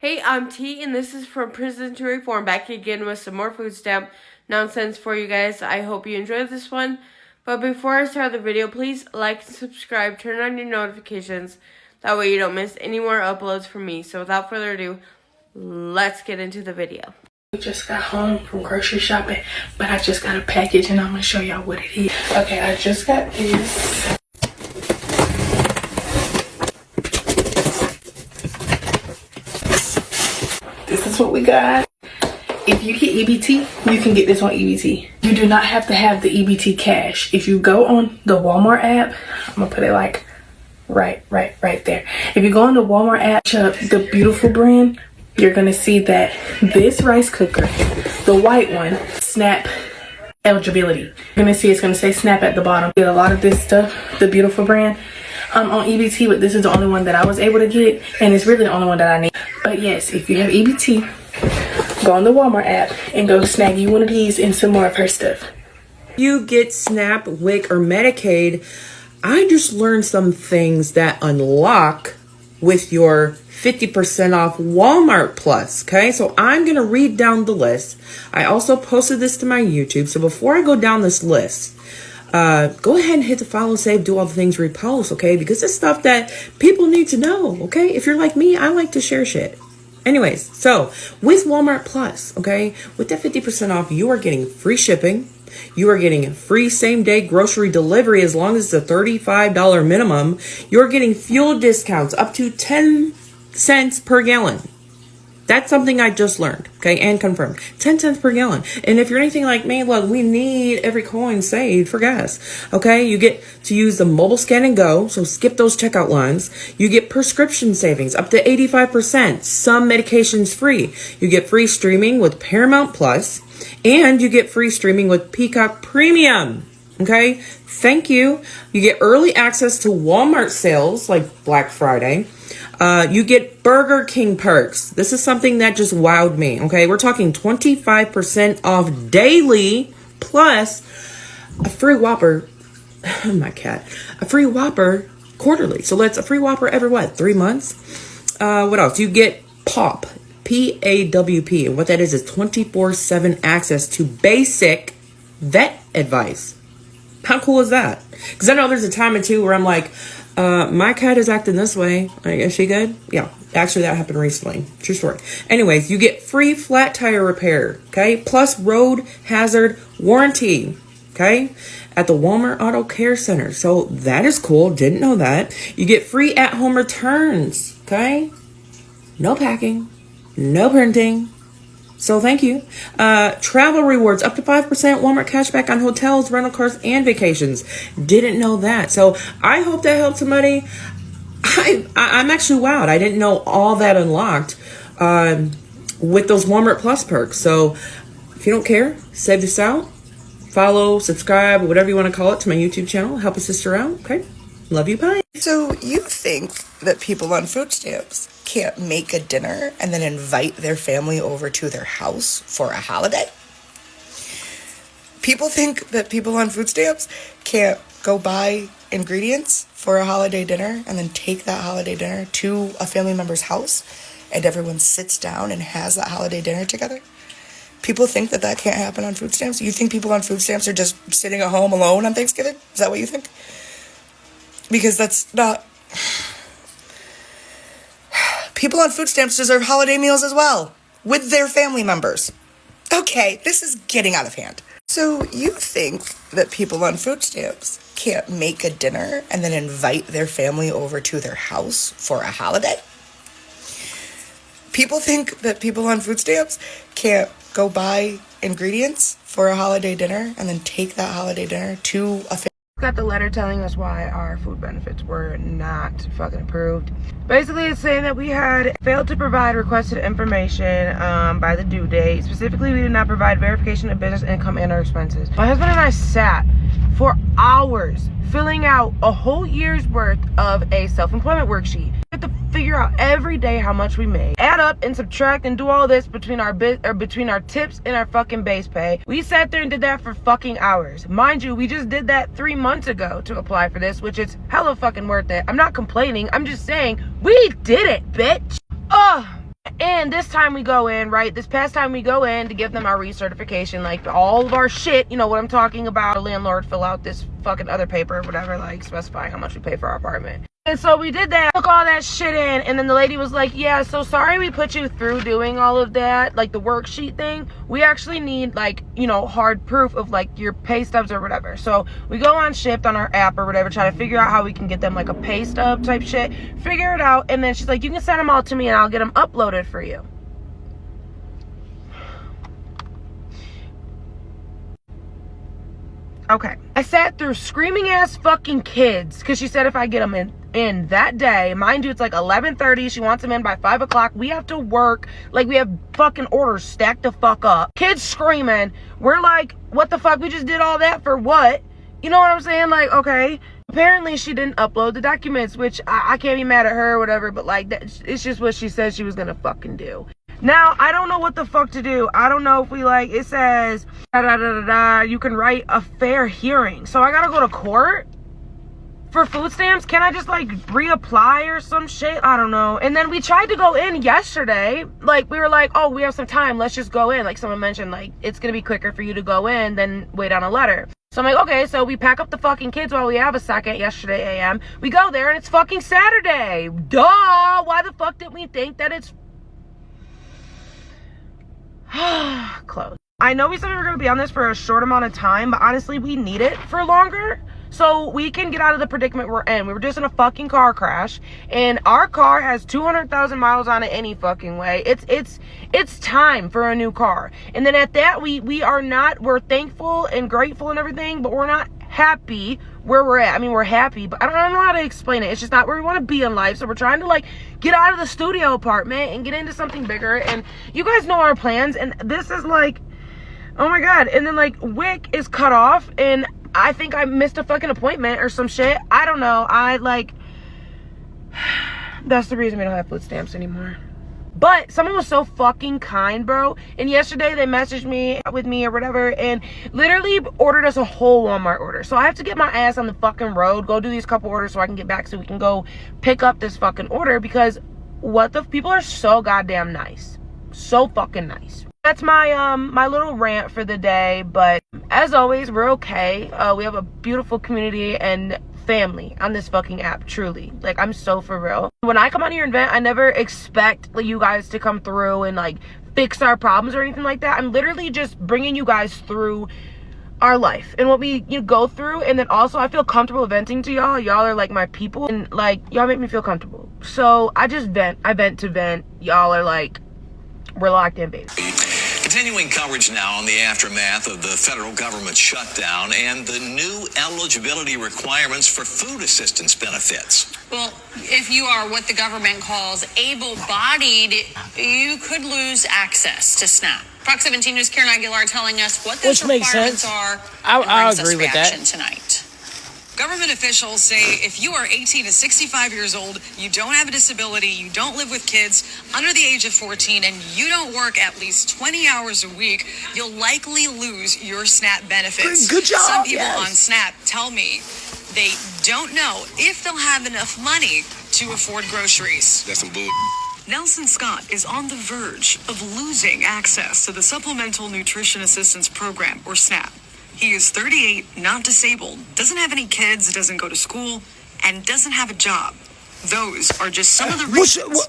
Hey, I'm T, and this is from Prison to Reform, back again with some more food stamp nonsense for you guys. I hope you enjoyed this one. But before I start the video, please like and subscribe, turn on your notifications. That way you don't miss any more uploads from me. So without further ado, let's get into the video. We just got home from grocery shopping, but I just got a package and I'm going to show y'all what it is. Okay, I just got this. This is what we got. If you get EBT, you can get this on EBT. You do not have to have the EBT cash. If you go on the Walmart app, I'm gonna put it like right there. If you go on the Walmart app, the Beautiful brand, you're gonna see that this rice cooker, the white one, SNAP eligibility. You're gonna see it's gonna say SNAP at the bottom. Get a lot of this stuff, the Beautiful brand, on EBT, but this is the only one that I was able to get, and it's really the only one that I need. But yes, if you have EBT, go on the Walmart app and go snag you one of these and some more of her stuff. You get SNAP, WIC, or Medicaid, I just learned some things that unlock with your 50% off Walmart Plus, okay? So I'm going to read down the list. I also posted this to my YouTube, so before I go down this list, go ahead and hit the follow, save, do all the things, repost, okay? Because it's stuff that people need to know, okay? If you're like me, I like to share shit. Anyways, so with Walmart Plus, okay, with that 50% off, you are getting free shipping. You are getting free same-day grocery delivery as long as it's a $35 minimum. You're getting fuel discounts up to 10 cents per gallon. That's something I just learned, okay, and confirmed. 10 cents per gallon. And if you're anything like me, look, we need every coin saved for gas, okay? You get to use the mobile scan and go, so skip those checkout lines. You get prescription savings up to 85%. Some medications free. You get free streaming with Paramount Plus, and you get free streaming with Peacock Premium, okay? Thank you. You get early access to Walmart sales like Black Friday. You get Burger King perks. This is something that just wowed me, okay? We're talking 25% off daily plus a free Whopper. My cat. A free Whopper quarterly. So that's a free Whopper every, 3 months? What else? You get PAWP. PAWP. And what that is 24/7 access to basic vet advice. How cool is that? Because I know there's a time or two where I'm like, my cat is acting this way. Is she good? Yeah. Actually, that happened recently. True story. Anyways, you get free flat tire repair, okay? Plus road hazard warranty, okay? At the Walmart Auto Care Center. So that is cool. Didn't know that. You get free at-home returns, okay? No packing. No printing. So thank you. Travel rewards, up to 5% Walmart cashback on hotels, rental cars, and vacations. Didn't know that. So I hope that helped somebody. I'm actually wowed. I didn't know all that unlocked with those Walmart Plus perks. So if you don't care, save this out. Follow, subscribe, whatever you want to call it, to my YouTube channel. Help a sister out. Okay? Love you. Bye. So you think that people on food stamps can't make a dinner and then invite their family over to their house for a holiday? People think that people on food stamps can't go buy ingredients for a holiday dinner and then take that holiday dinner to a family member's house and everyone sits down and has that holiday dinner together. People think that that can't happen on food stamps. You think people on food stamps are just sitting at home alone on Thanksgiving? Is that what you think? Because that's not... People on food stamps deserve holiday meals as well, with their family members. Okay, this is getting out of hand. So you think that people on food stamps can't make a dinner and then invite their family over to their house for a holiday? People think that people on food stamps can't go buy ingredients for a holiday dinner and then take that holiday dinner to a Got the letter telling us why our food benefits were not fucking approved. Basically, it's saying that we had failed to provide requested information by the due date. Specifically, we did not provide verification of business income and our expenses. My husband and I sat for hours filling out a whole year's worth of a self-employment worksheet. We have to figure out every day how much we made, add up and subtract and do all this between our tips and our fucking base pay. We sat there and did that for fucking hours. Mind you, we just did that 3 months ago to apply for this, which is hella fucking worth it. I'm not complaining. I'm just saying we did it, bitch. Ugh. And this time we go in, right? This past time we go in to give them our recertification, like all of our shit, you know what I'm talking about. The landlord fill out this fucking other paper, whatever, like specifying how much we pay for our apartment. And so we did that, took all that shit in, and then the lady was like, yeah, so sorry we put you through doing all of that, like the worksheet thing. We actually need, like, you know, hard proof of, like, your pay stubs or whatever. So we go on Shipt on our app or whatever, try to figure out how we can get them, like, a pay stub type shit, figure it out, and then she's like, you can send them all to me and I'll get them uploaded for you. Okay. I sat through screaming ass fucking kids because she said if I get them in that day, mind you, it's like 11:30. She wants them in by 5 o'clock. We have to work. Like, we have fucking orders stacked the fuck up. Kids screaming. We're like, what the fuck? We just did all that for what? You know what I'm saying? Like, okay. Apparently she didn't upload the documents, which I can't be mad at her or whatever, but like, it's just what she said she was gonna fucking do. Now, I don't know what the fuck to do. I don't know if we, like, it says, you can write a fair hearing. So I gotta go to court for food stamps? Can I just, like, reapply or some shit? I don't know. And then we tried to go in yesterday. Like, we were like, oh, we have some time. Let's just go in. Like, someone mentioned, like, it's gonna be quicker for you to go in than wait on a letter. So I'm like, okay, so we pack up the fucking kids while we have a second yesterday AM. We go there and it's fucking Saturday. Duh! Why the fuck didn't we think that it's close? I know we said we were going to be on this for a short amount of time, but honestly, we need it for longer so we can get out of the predicament we're in. We were just in a fucking car crash, and our car has 200,000 miles on it any fucking way. It's time for a new car. And then at that, we're thankful and grateful and everything, but we're not happy where we're at. I mean, we're happy, but I don't know how to explain it. It's just not where we want to be in life. So we're trying to, like, get out of the studio apartment and get into something bigger. And you guys know our plans. And this is like, oh my God. And then, like, WIC is cut off. And I think I missed a fucking appointment or some shit. I don't know. That's the reason we don't have food stamps anymore. But someone was so fucking kind, bro. And yesterday they messaged me with me or whatever and literally ordered us a whole Walmart order. So I have to get my ass on the fucking road, go do these couple orders so I can get back so we can go pick up this fucking order, because people are so goddamn nice. So fucking nice. That's my my little rant for the day. But as always, we're okay. We have a beautiful community and family on this fucking app, truly. Like, I'm so for real. When I come on your event, I never expect, like, you guys to come through and, like, fix our problems or anything like that. I'm literally just bringing you guys through our life and what we go through. And then also I feel comfortable venting to y'all. Y'all are like my people, and like, y'all make me feel comfortable. So I just vent. I vent to vent. Y'all are like, we're locked in, baby. Continuing coverage now on the aftermath of the federal government shutdown and the new eligibility requirements for food assistance benefits. Well, if you are what the government calls able-bodied, you could lose access to SNAP. Fox 17 News' Karen Aguilar telling us what those requirements are. I agree with that. Tonight. Government officials say if you are 18 to 65 years old, you don't have a disability, you don't live with kids under the age of 14, and you don't work at least 20 hours a week, you'll likely lose your SNAP benefits. Good job. Some people on SNAP tell me they don't know if they'll have enough money to afford groceries. That's some bull. Nelson Scott is on the verge of losing access to the Supplemental Nutrition Assistance Program, or SNAP. He is 38, not disabled, doesn't have any kids, doesn't go to school, and doesn't have a job. Those are just some of the reasons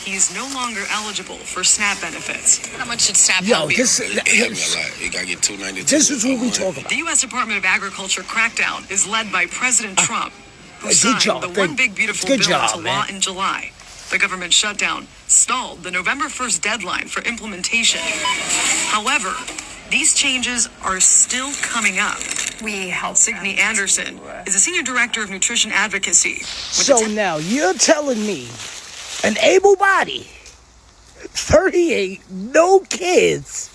he is no longer eligible for SNAP benefits. How much should SNAP help you? It helped me a lot. You gotta get $292. This is what we talk about. The U.S. Department of Agriculture crackdown is led by President Trump, who signed the One Big Beautiful Bill into law in July. The government shutdown stalled the November 1st deadline for implementation. However, these changes are still coming up. We help. Signe Anderson is a senior director of nutrition advocacy. So now you're telling me an able-bodied, 38, no kids,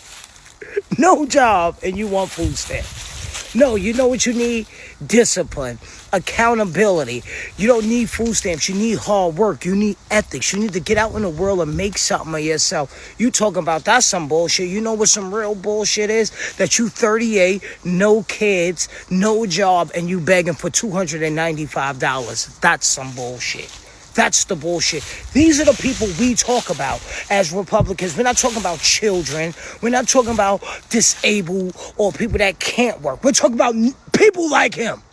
no job, and you want food stamps? No, you know what you need? Discipline, accountability. You don't need food stamps. You need hard work. You need ethics. You need to get out in the world and make something of yourself. You talking about that's some bullshit. You know what some real bullshit is? That you 38, no kids, no job, and you begging for $295. That's some bullshit. That's the bullshit. These are the people we talk about as Republicans. We're not talking about children. We're not talking about disabled or people that can't work. We're talking about people like him.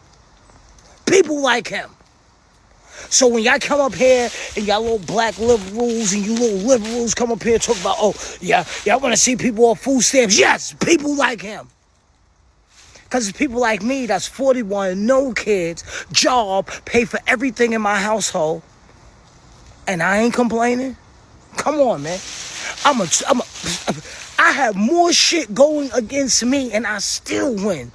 People like him. So when y'all come up here and y'all little black liberals and you little liberals come up here and talk about, oh, yeah, y'all want to see people on food stamps? Yes, people like him. Because it's people like me that's 41, no kids, job, pay for everything in my household. And I ain't complaining. Come on, man. I have more shit going against me and I still win.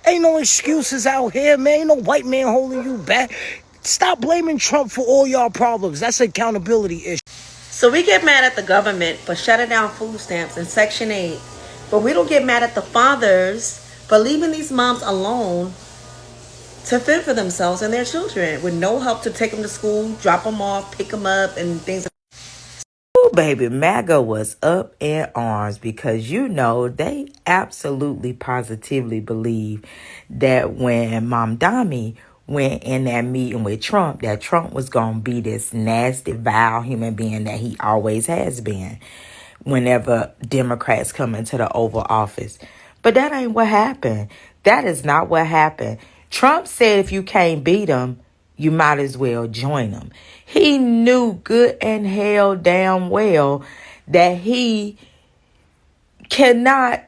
Ain't no excuses out here, man. Ain't no white man holding you back. Stop blaming Trump for all y'all problems. That's an accountability issue. So we get mad at the government for shutting down food stamps and Section 8, but we don't get mad at the fathers for leaving these moms alone to fend for themselves and their children with no help to take them to school, drop them off, pick them up, and things. Ooh, baby, MAGA was up in arms because, they absolutely positively believe that when Mom Dami went in that meeting with Trump, that Trump was going to be this nasty, vile human being that he always has been whenever Democrats come into the Oval Office. But that ain't what happened. That is not what happened. Trump said if you can't beat him, you might as well join him. He knew good and hell damn well that he cannot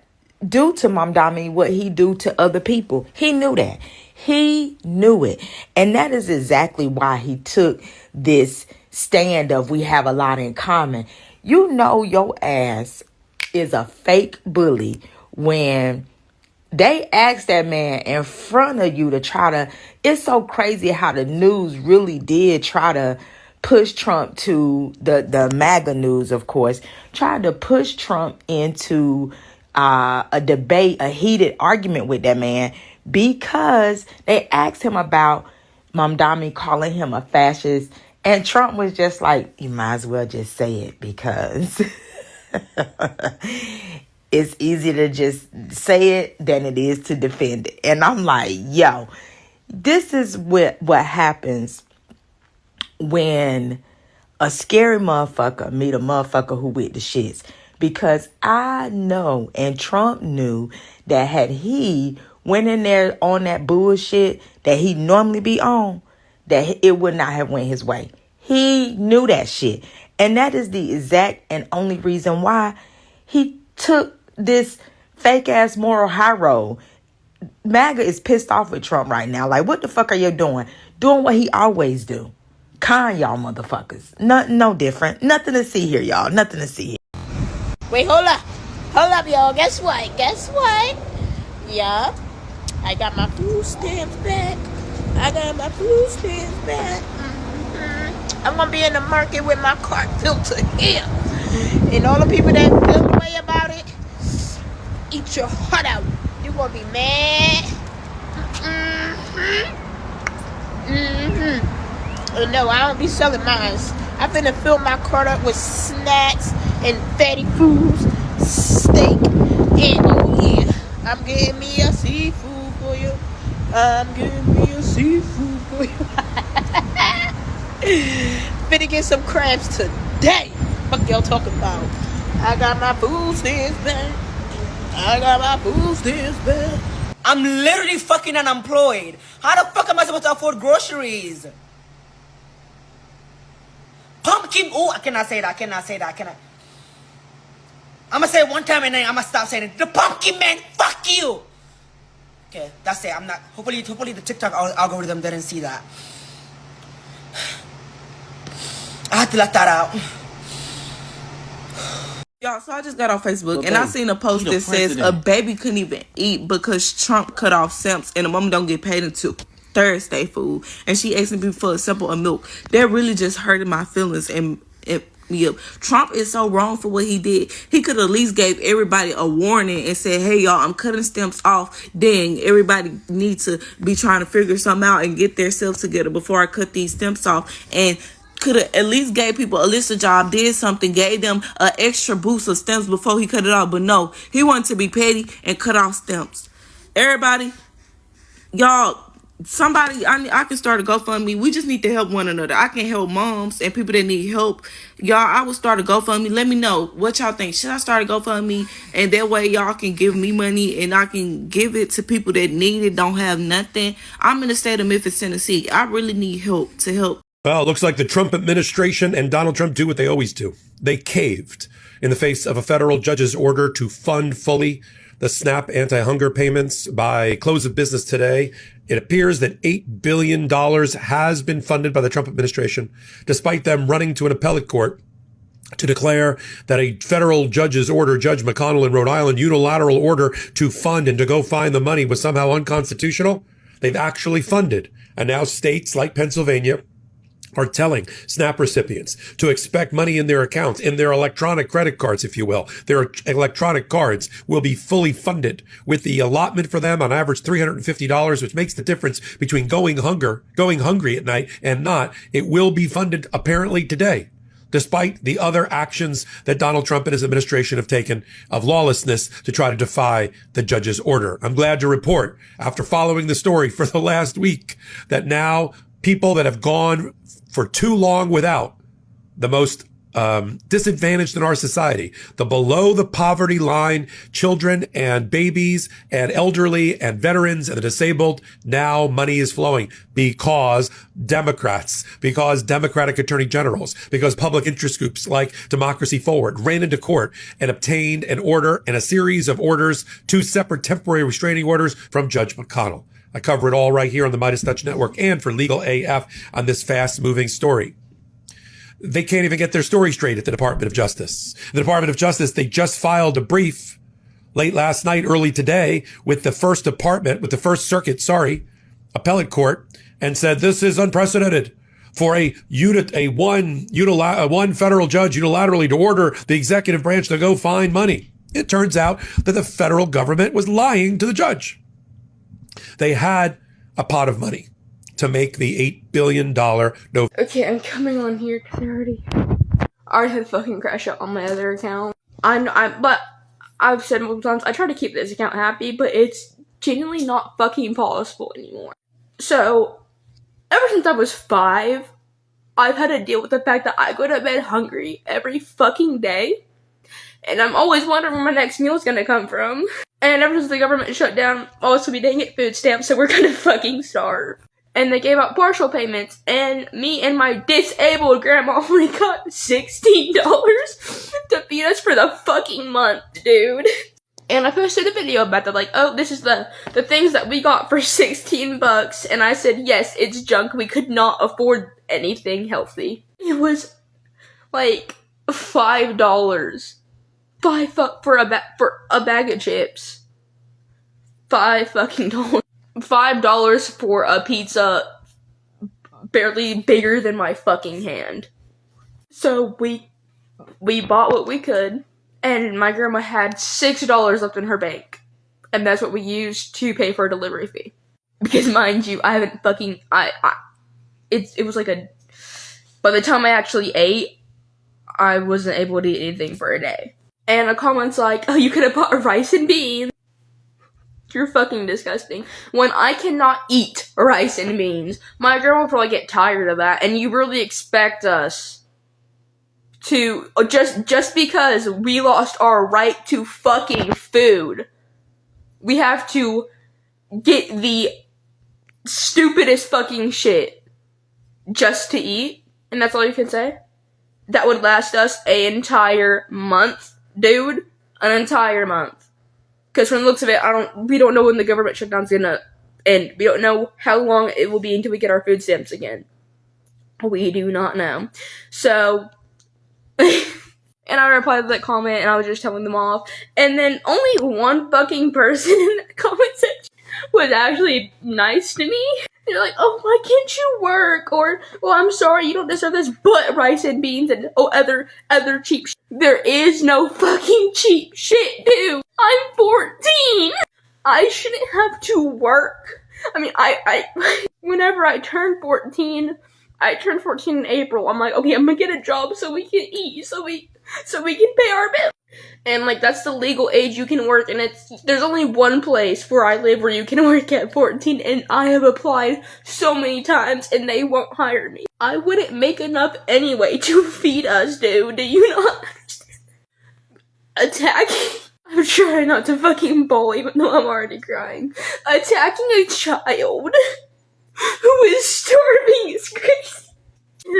do to Mom Dami what he do to other people. He knew that. He knew it. And that is exactly why he took this stand of we have a lot in common. You know your ass is a fake bully when they asked that man in front of you to try to... It's so crazy how the news really did try to push Trump to... The MAGA news, of course, tried to push Trump into a debate, a heated argument with that man because they asked him about Mom Dami calling him a fascist. And Trump was just like, you might as well just say it because... It's easier to just say it than it is to defend it. And I'm like, yo, this is what happens when a scary motherfucker meet a motherfucker who with the shits. Because I know, and Trump knew, that had he went in there on that bullshit that he normally be on, that it would not have went his way. He knew that shit. And that is the exact and only reason why he took this fake ass moral high road. MAGA is pissed off with Trump right now. Like, what the fuck are you doing? Doing what he always do. Con y'all motherfuckers. No different. Nothing to see here, y'all. Nothing to see here. Wait, hold up. Hold up, y'all. Guess what? Yup. I got my food stamps back. I'm gonna be in the market with my cart filter here. And all the people that feel the way about it, eat your heart out. You're gonna be mad. No, I don't be selling mine. I'm finna fill my cart up with snacks and fatty foods, steak, and oh yeah, I'm getting me a seafood for you. Finna get some crabs today. Fuck y'all talking about? I got my food stamps back. I'm literally fucking unemployed. How the fuck am I supposed to afford groceries? Pumpkin. Oh, I cannot say that. I'm gonna say it one time and then I'm gonna stop saying it. The pumpkin man, fuck you. Okay, that's it. I'm not. Hopefully the TikTok algorithm didn't see that. I had to let that out. Y'all, so I just got off Facebook and I seen a post that says a baby couldn't even eat because Trump cut off stamps and a woman don't get paid until Thursday food. And she asking people for a sample of milk. That really just hurted my feelings and me up. Trump is so wrong for what he did. He could at least gave everybody a warning and said, hey, y'all, I'm cutting stamps off. Dang, everybody needs to be trying to figure something out and get themselves together before I cut these stamps off. And could have at least gave people a list of job, did something, gave them an extra boost of stamps before he cut it off. But no, he wanted to be petty and cut off stamps. Everybody, y'all, somebody, I can start a GoFundMe. We just need to help one another. I can help moms and people that need help. Y'all, I will start a GoFundMe. Let me know what y'all think. Should I start a GoFundMe? And that way y'all can give me money and I can give it to people that need it, don't have nothing. I'm in the state of Memphis, Tennessee. I really need help to help. Well, it looks like the Trump administration and Donald Trump do what they always do. They caved in the face of a federal judge's order to fund fully the SNAP anti-hunger payments by close of business today. It appears that $8 billion has been funded by the Trump administration, despite them running to an appellate court to declare that a federal judge's order, Judge McConnell in Rhode Island, unilateral order to fund and to go find the money was somehow unconstitutional. They've actually funded. And now states like Pennsylvania are telling SNAP recipients to expect money in their accounts, in their electronic credit cards, if you will. Their electronic cards will be fully funded with the allotment for them on average $350, which makes the difference between going hungry at night and not. It will be funded apparently today, despite the other actions that Donald Trump and his administration have taken of lawlessness to try to defy the judge's order. I'm glad to report, after following the story for the last week, that now people that have gone for too long without, the most disadvantaged in our society, the below the poverty line, children and babies and elderly and veterans and the disabled, now money is flowing because Democrats, because Democratic attorney generals, because public interest groups like Democracy Forward ran into court and obtained an order and a series of orders, 2 separate temporary restraining orders from Judge McConnell. I cover it all right here on the Midas Touch Network and for Legal AF on this fast-moving story. They can't even get their story straight at the Department of Justice. The Department of Justice, they just filed a brief late last night, early today, with the First Circuit, appellate court, and said this is unprecedented for one federal judge unilaterally to order the executive branch to go find money. It turns out that the federal government was lying to the judge. They had a pot of money to make the $8 billion no. Okay, I'm coming on here because I already had a fucking crash out on my other account. But I've said multiple times, I try to keep this account happy, but it's genuinely not fucking possible anymore. So, ever since I was 5, I've had to deal with the fact that I go to bed hungry every fucking day. And I'm always wondering where my next meal is gonna come from. And ever since the government shut down, also we didn't get food stamps, so we're gonna fucking starve. And they gave out partial payments, and me and my disabled grandma only got $16 to feed us for the fucking month, dude. And I posted a video about that, like, oh, this is the things that we got for $16, and I said, yes, it's junk, we could not afford anything healthy. It was, like, $5. For a bag of chips. $5 fucking dollars. $5 for a pizza barely bigger than my fucking hand. So we bought what we could, and my grandma had $6 left in her bank. And that's what we used to pay for a delivery fee. Because mind you, I haven't fucking it was like by the time I actually ate, I wasn't able to eat anything for a day. And a comment's like, oh, you could have bought rice and beans. You're fucking disgusting. When I cannot eat rice and beans, my grandma will probably get tired of that, and you really expect us to, just because we lost our right to fucking food, we have to get the stupidest fucking shit just to eat, and that's all you can say? That would last us an entire month. Dude, an entire month. Because from the looks of it, we don't know when the government shutdown's gonna end. We don't know how long it will be until we get our food stamps again. We do not know. So, and I replied to that comment, and I was just telling them off. And then only one fucking person in the comment section was actually nice to me. They're like, oh, why can't you work? Or, well, I'm sorry, you don't deserve this, but rice and beans and other cheap shit. There is no fucking cheap shit, dude. I'm 14. I shouldn't have to work. I mean, whenever I turned 14 in April. I'm like, okay, I'm gonna get a job so we can eat, so we can pay our bills. And, like, that's the legal age you can work, and there's only one place where I live where you can work at 14, and I have applied so many times, and they won't hire me. I wouldn't make enough anyway to feed us, dude. Do you not understand? Attacking. I'm trying not to fucking bawl, even though I'm already crying. Attacking a child who is starving is crazy.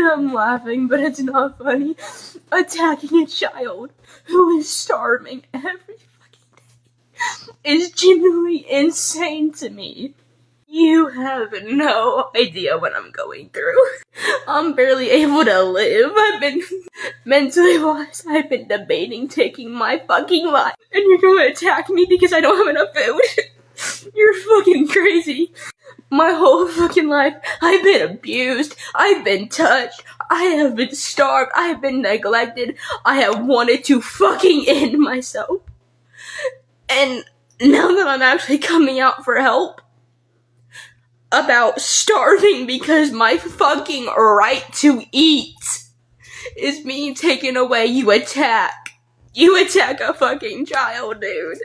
I'm laughing, but it's not funny. Attacking a child who is starving every fucking day is genuinely insane to me. You have no idea what I'm going through. I'm barely able to live. I've been mentally wise. I've been debating taking my fucking life. And you're going to attack me because I don't have enough food? You're fucking crazy. My whole fucking life, I've been abused, I've been touched, I have been starved, I have been neglected, I have wanted to fucking end myself. And now that I'm actually coming out for help about starving because my fucking right to eat is being taken away, you attack a fucking child, dude.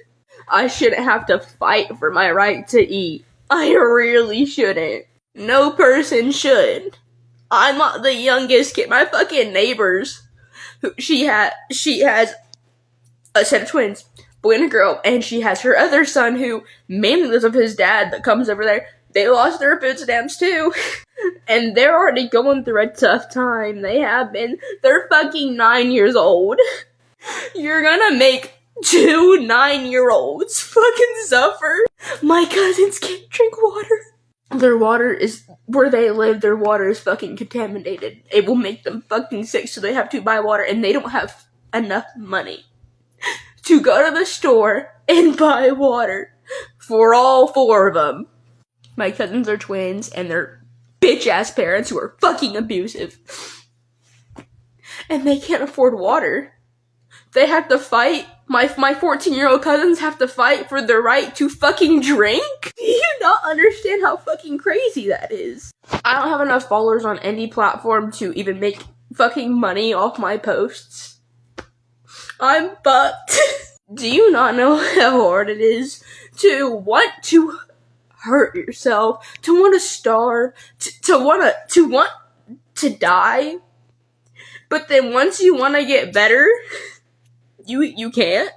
I shouldn't have to fight for my right to eat. I really shouldn't. No person should. I'm not the youngest kid. My fucking neighbors, she has a set of twins, boy and a girl, and she has her other son who mainly lives with his dad that comes over there. They lost their food stamps too. And they're already going through a tough time. They have been. They're fucking 9 years old. You're gonna make 2 9-year-olds fucking suffer. My cousins can't drink water. Their water is, where they live, their water is fucking contaminated. It will make them fucking sick, so they have to buy water, and they don't have enough money to go to the store and buy water for all 4 of them. My cousins are twins, and they're bitch-ass parents who are fucking abusive. And they can't afford water. They have to fight. My 14-year-old cousins have to fight for their right to fucking drink? Do you not understand how fucking crazy that is? I don't have enough followers on any platform to even make fucking money off my posts. I'm fucked. Do you not know how hard it is to want to hurt yourself, to want to starve, to want to die? But then once you want to get better, you can't.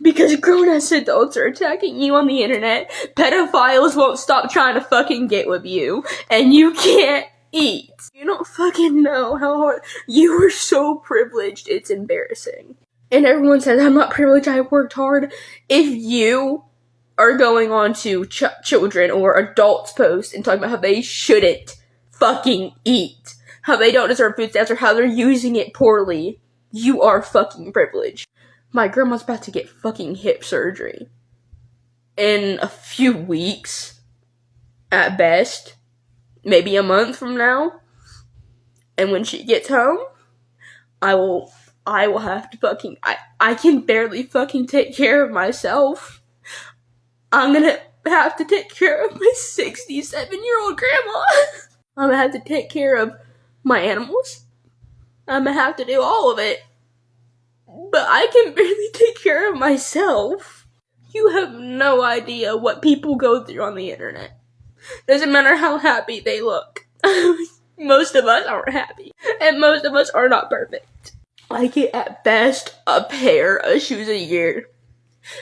Because grown-ass adults are attacking you on the internet. Pedophiles won't stop trying to fucking get with you. And you can't eat. You don't fucking know how hard. You are so privileged, it's embarrassing. And everyone says, I'm not privileged, I worked hard. If you are going on to children or adults posts and talking about how they shouldn't fucking eat, how they don't deserve food stamps, or how they're using it poorly, you are fucking privileged. My grandma's about to get fucking hip surgery in a few weeks, at best, maybe a month from now. And when she gets home, I will have to fucking, I can barely fucking take care of myself. I'm gonna have to take care of my 67-year-old grandma. I'm gonna have to take care of my animals. I'm gonna have to do all of it. But I can barely take care of myself. You have no idea what people go through on the internet. Doesn't matter how happy they look. Most of us aren't happy. And most of us are not perfect. I get at best a pair of shoes a year.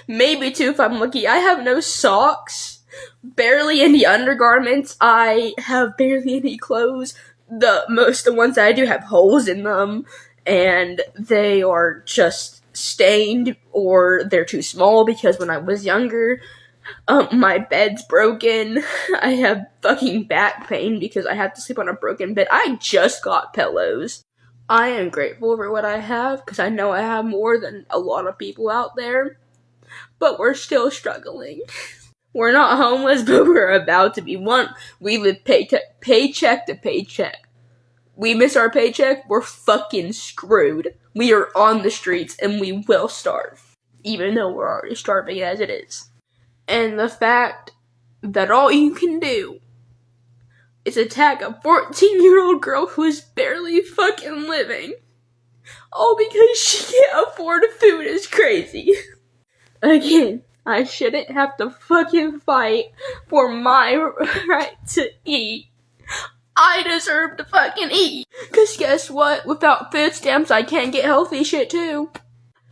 Maybe 2 if I'm lucky. I have no socks. Barely any undergarments. I have barely any clothes. The ones that I do have holes in them. And they are just stained, or they're too small because when I was younger, my bed's broken. I have fucking back pain because I have to sleep on a broken bed. I just got pillows. I am grateful for what I have because I know I have more than a lot of people out there, but we're still struggling. We're not homeless, but we're about to be. We live paycheck to paycheck. We miss our paycheck, we're fucking screwed. We are on the streets and we will starve. Even though we're already starving as it is. And the fact that all you can do is attack a 14-year-old girl who is barely fucking living All because she can't afford food is crazy. Again, I shouldn't have to fucking fight for my right to eat. I deserve to fucking eat. Cause guess what? Without food stamps, I can't get healthy shit too.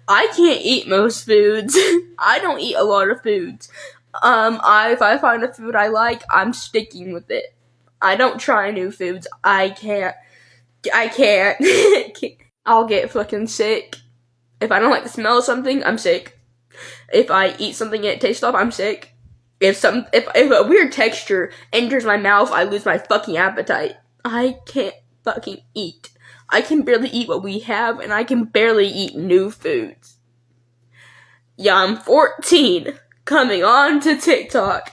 I can't eat most foods. I don't eat a lot of foods. If I find a food I like, I'm sticking with it. I don't try new foods. I can't. I'll get fucking sick. If I don't like the smell of something, I'm sick. If I eat something and it tastes off, I'm sick. If a weird texture enters my mouth, I lose my fucking appetite. I can't fucking eat. I can barely eat what we have, and I can barely eat new foods. Yeah, I'm 14, coming on to TikTok,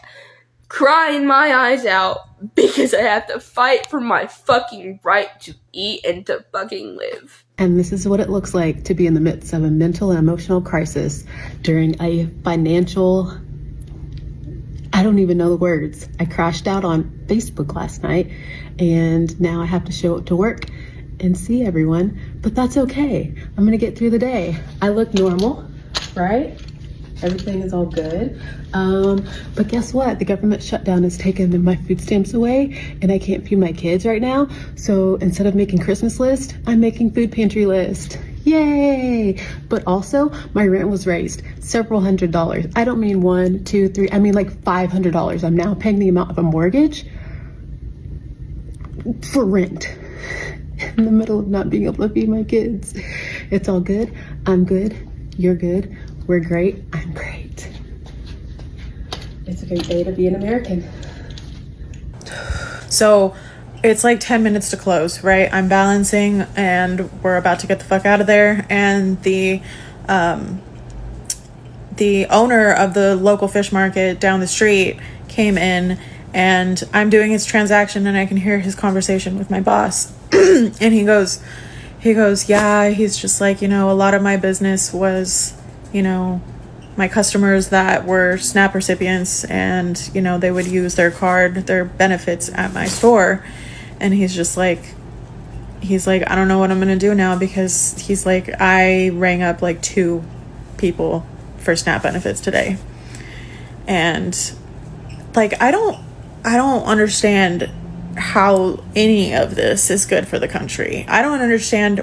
crying my eyes out because I have to fight for my fucking right to eat and to fucking live. And this is what it looks like to be in the midst of a mental and emotional crisis during a financial, I don't even know the words. I crashed out on Facebook last night, and now I have to show up to work and see everyone, but that's okay. I'm gonna get through the day. I look normal, right? Everything is all good. But guess what? The government shutdown has taken my food stamps away, and I can't feed my kids right now. So instead of making Christmas list, I'm making food pantry list. Yay! But also, my rent was raised several $100s. I don't mean $1, $2, $3. I mean like $500. I'm now paying the amount of a mortgage for rent in the middle of not being able to feed my kids. It's all good. I'm good. You're good. We're great. I'm great. It's a great day to be an American. So it's like 10 minutes to close, right? I'm balancing and we're about to get the fuck out of there. And the owner of the local fish market down the street came in, and I'm doing his transaction and I can hear his conversation with my boss. And he goes, yeah, he's just like, a lot of my business was, my customers that were SNAP recipients, and, they would use their benefits at my store. And he's like, I don't know what I'm going to do now, because he's like, I rang up like 2 people for SNAP benefits today. And like, I don't understand how any of this is good for the country. I don't understand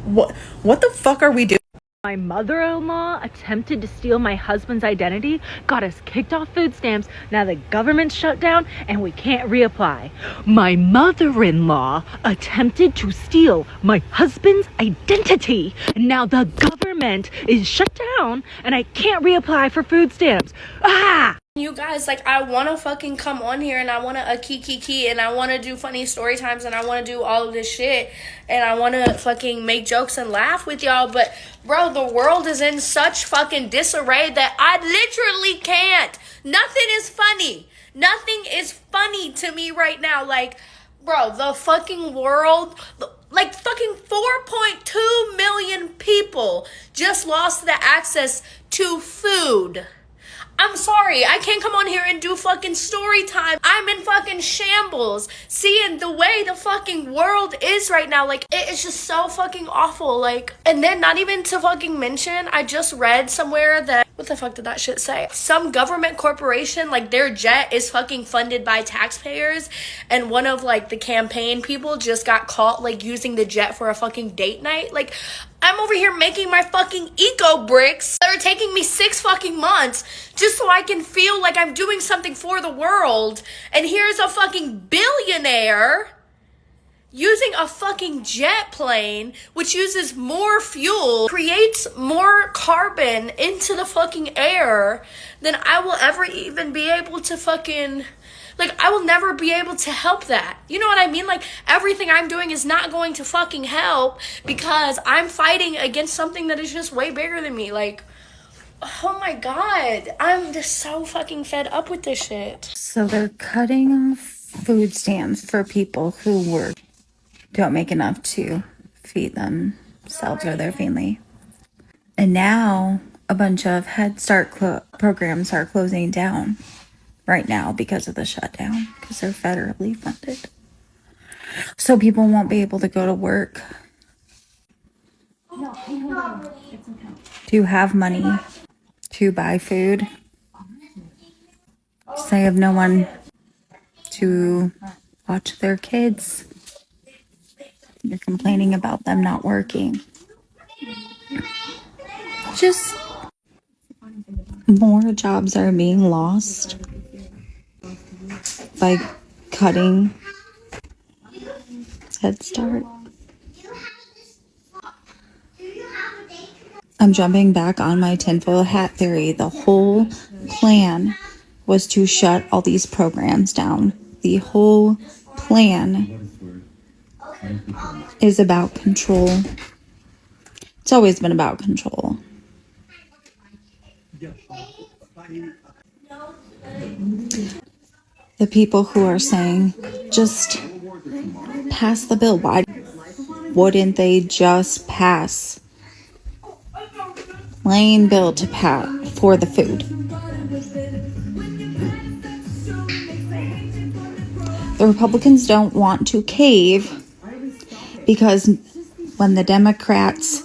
what the fuck are we doing? My mother-in-law attempted to steal my husband's identity, got us kicked off food stamps, now the government's shut down and we can't reapply. My mother-in-law attempted to steal my husband's identity, and now the government is shut down and I can't reapply for food stamps. Ah! You guys, like, I want to fucking come on here and I want to kiki and I want to do funny story times and I want to do all of this shit and I want to fucking make jokes and laugh with y'all, but bro, the world is in such fucking disarray that I literally can't. Nothing is funny. Nothing is funny to me right now. Like, bro, the fucking world, like fucking 4.2 million people just lost the access to food. I'm sorry, I can't come on here and do fucking story time. I'm in fucking shambles. Seeing the way the fucking world is right now, like, it's just so fucking awful. Like, and then not even to fucking mention, I just read somewhere that, what the fuck did that shit say? Some government corporation, like, their jet is fucking funded by taxpayers, and one of, like, the campaign people just got caught, like, using the jet for a fucking date night. Like, I'm over here making my fucking eco bricks that are taking me 6 fucking months just so I can feel like I'm doing something for the world. And here's a fucking billionaire using a fucking jet plane, which uses more fuel, creates more carbon into the fucking air than I will ever even be able to fucking... Like, I will never be able to help that. You know what I mean? Like, everything I'm doing is not going to fucking help because I'm fighting against something that is just way bigger than me. Like, oh my God. I'm just so fucking fed up with this shit. So they're cutting food stamps for people who don't make enough to feed themselves or their family. And now a bunch of Head Start programs are closing down right now because of the shutdown, because they're federally funded. So people won't be able to go to work do have money to buy food. They have no one to watch their kids. You're complaining about them not working. Just more jobs are being lost by cutting Head Start. I'm jumping back on my tinfoil hat theory. The whole plan was to shut all these programs down. The whole plan is about control. It's always been about control. The people who are saying, just pass the bill. Why wouldn't they just pass plain bill to pass for the food? The Republicans don't want to cave because when the Democrats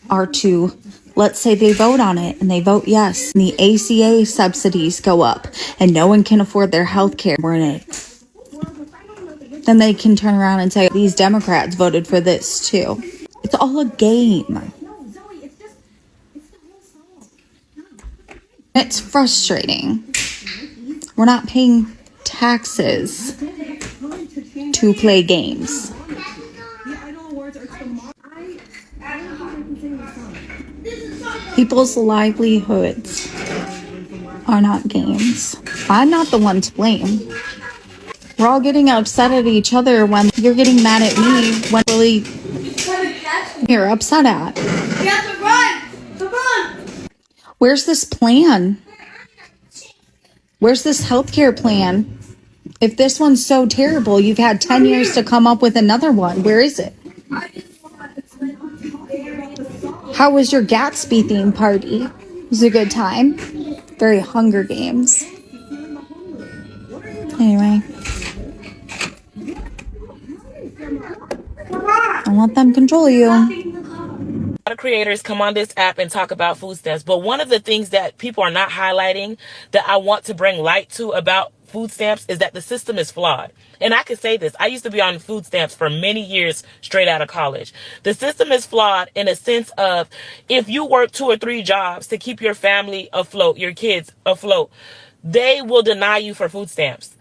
are to, let's say they vote on it and they vote yes, and the ACA subsidies go up and no one can afford their health care, then they can turn around and say, these Democrats voted for this too. It's all a game. It's frustrating. We're not paying taxes to play games. People's livelihoods are not games. I'm not the one to blame. We're all getting upset at each other when you're getting mad at me when really you're upset at. We have to run! Come on! Where's this plan? Where's this healthcare plan? If this one's so terrible, you've had 10 years to come up with another one. Where is it? How was your Gatsby theme party? It was a good time. Very Hunger Games. Anyway. Don't let them control you. A lot of creators come on this app and talk about food stamps, but one of the things that people are not highlighting that I want to bring light to about food stamps is that the system is flawed. And I can say this, I used to be on food stamps for many years straight out of college. The system is flawed in a sense of if you work 2 or 3 jobs to keep your family afloat, your kids afloat, they will deny you for food stamps.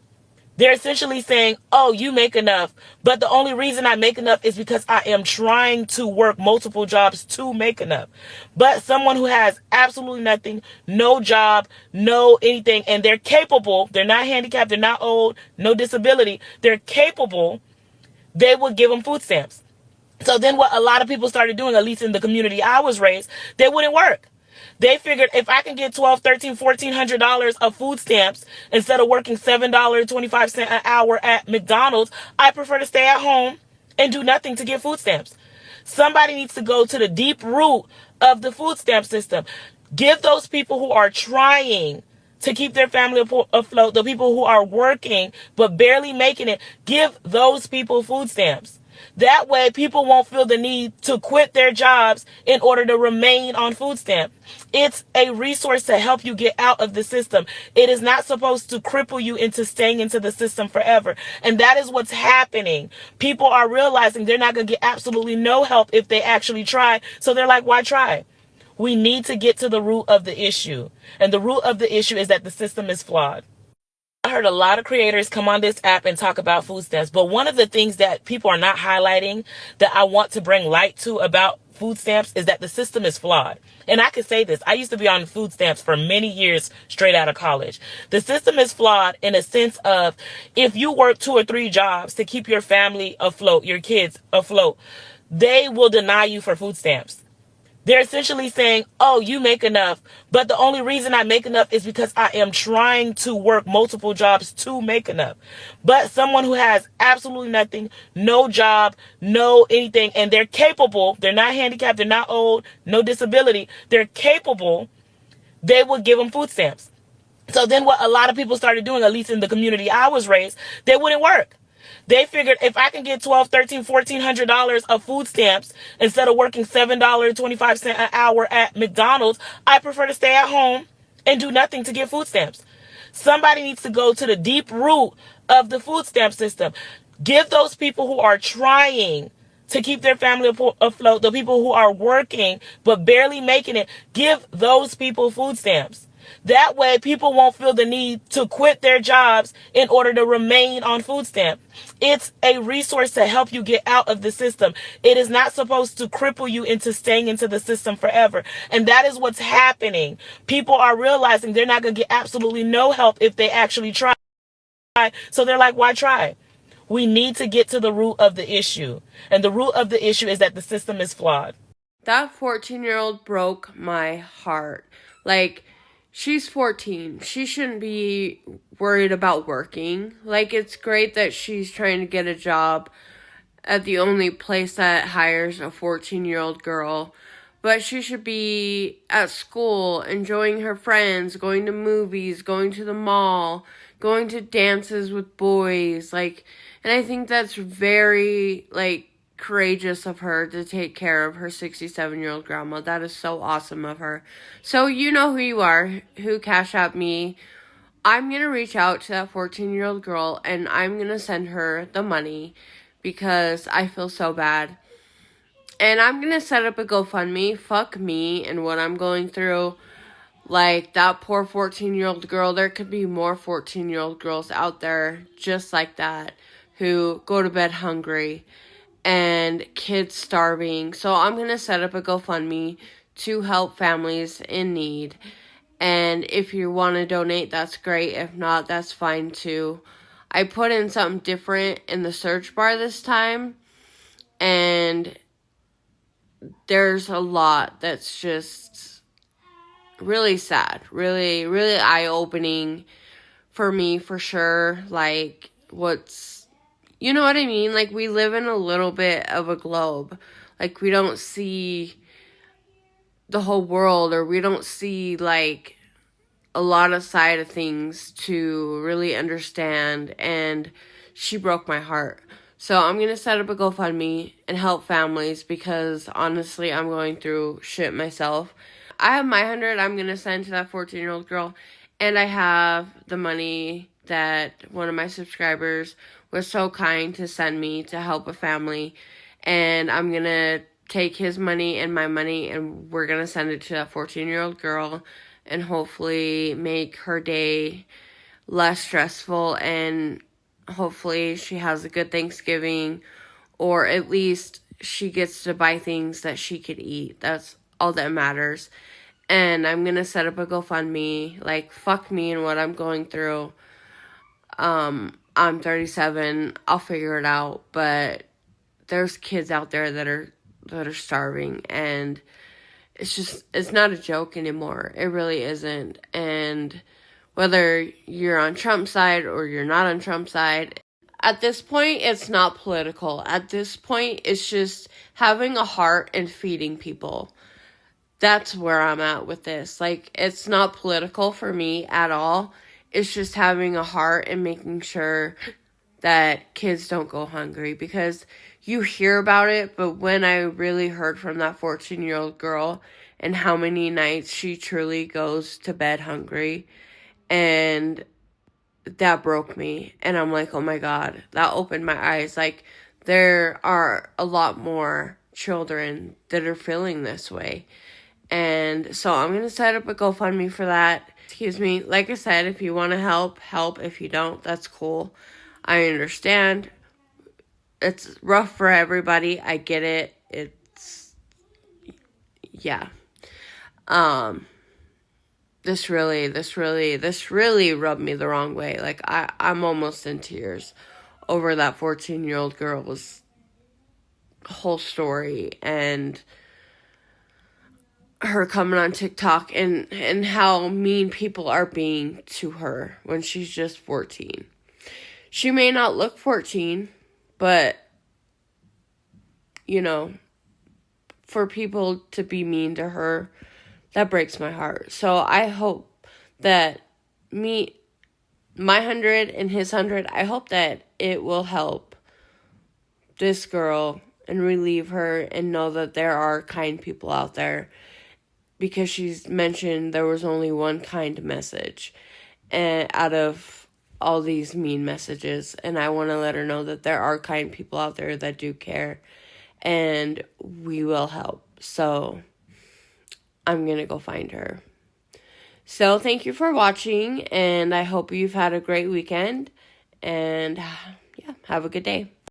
They're essentially saying, oh, you make enough, but the only reason I make enough is because I am trying to work multiple jobs to make enough. But someone who has absolutely nothing, no job, no anything, and they're capable, they're not handicapped, they're not old, no disability, they're capable, they will give them food stamps. So then what a lot of people started doing, at least in the community I was raised, they wouldn't work. They figured if I can get $1,200, $1,300, $1,400 of food stamps instead of working $7.25 an hour at McDonald's, I prefer to stay at home and do nothing to get food stamps. Somebody needs to go to the deep root of the food stamp system. Give those people who are trying to keep their family afloat, the people who are working but barely making it, give those people food stamps. That way, people won't feel the need to quit their jobs in order to remain on food stamp. It's a resource to help you get out of the system. It is not supposed to cripple you into staying into the system forever. And that is what's happening. People are realizing they're not going to get absolutely no help if they actually try. So they're like, why try? We need to get to the root of the issue. And the root of the issue is that the system is flawed. I heard a lot of creators come on this app and talk about food stamps, but one of the things that people are not highlighting that I want to bring light to about food stamps is that the system is flawed. And I can say this, I used to be on food stamps for many years straight out of college. The system is flawed in a sense of if you work 2 or 3 jobs to keep your family afloat, your kids afloat, they will deny you for food stamps. They're essentially saying, oh, you make enough, but the only reason I make enough is because I am trying to work multiple jobs to make enough. But someone who has absolutely nothing, no job, no anything, and they're capable, they're not handicapped, they're not old, no disability, they're capable, they will give them food stamps. So then what a lot of people started doing, at least in the community I was raised, they wouldn't work. They figured if I can get $1,200, $1,300, $1,400 of food stamps instead of working $7.25 an hour at McDonald's, I prefer to stay at home and do nothing to get food stamps. Somebody needs to go to the deep root of the food stamp system. Give those people who are trying to keep their family afloat, the people who are working but barely making it, give those people food stamps. That way, people won't feel the need to quit their jobs in order to remain on food stamp. It's a resource to help you get out of the system. It is not supposed to cripple you into staying into the system forever. And that is what's happening. People are realizing they're not going to get absolutely no help if they actually try. So they're like, why try? We need to get to the root of the issue. And the root of the issue is that the system is flawed. That 14-year-old broke my heart. Like, she's 14. She shouldn't be worried about working. Like, it's great that she's trying to get a job at the only place that hires a 14-year-old girl. But she should be at school, enjoying her friends, going to movies, going to the mall, going to dances with boys. Like, and I think that's very, like, courageous of her to take care of her 67-year-old grandma. That is so awesome of her. So you know who you are, who Cash App me. I'm going to reach out to that 14-year-old girl and I'm going to send her the money because I feel so bad. And I'm going to set up a GoFundMe. Fuck me and what I'm going through. Like, that poor 14-year-old girl. There could be more 14-year-old girls out there just like that who go to bed hungry and kids starving. So I'm going to set up a GoFundMe to help families in need. And if you want to donate, that's great. If not, that's fine too. I put in something different in the search bar this time. And there's a lot that's just really sad. Really, really eye-opening for me, for sure. Like, you know what I mean? Like, we live in a little bit of a globe. Like, we don't see the whole world, or we don't see, like, a lot of side of things to really understand. And she broke my heart. So I'm going to set up a GoFundMe and help families because, honestly, I'm going through shit myself. I have my 100 I'm going to send to that 14-year-old girl. And I have the money that one of my subscribers was so kind to send me to help a family. And I'm going to take his money and my money and we're going to send it to that 14-year-old girl and hopefully make her day less stressful, and hopefully she has a good Thanksgiving, or at least she gets to buy things that she could eat. That's all that matters. And I'm going to set up a GoFundMe. Like, fuck me and what I'm going through. I'm 37. I'll figure it out. But there's kids out there that are starving, and it's not a joke anymore. It really isn't. And whether you're on Trump's side or you're not on Trump's side, at this point, it's not political. At this point, it's just having a heart and feeding people. That's where I'm at with this. Like, it's not political for me at all. It's just having a heart and making sure that kids don't go hungry, because you hear about it, but when I really heard from that 14-year-old girl and how many nights she truly goes to bed hungry, and that broke me. And I'm like, oh my God, that opened my eyes. Like, there are a lot more children that are feeling this way. And so I'm going to set up a GoFundMe for that. Excuse me. Like I said, if you want to help. If you don't, that's cool. I understand. It's rough for everybody. I get it. Yeah. This really rubbed me the wrong way. Like, I'm almost in tears over that 14-year-old girl's whole story, and her coming on TikTok and how mean people are being to her when she's just 14. She may not look 14, but, you know, for people to be mean to her, that breaks my heart. So I hope that my 100 and his 100, I hope that it will help this girl and relieve her and know that there are kind people out there, because she's mentioned there was only one kind message and out of all these mean messages, and I want to let her know that there are kind people out there that do care and we will help. So I'm gonna go find her. So thank you for watching, and I hope you've had a great weekend, and yeah, have a good day.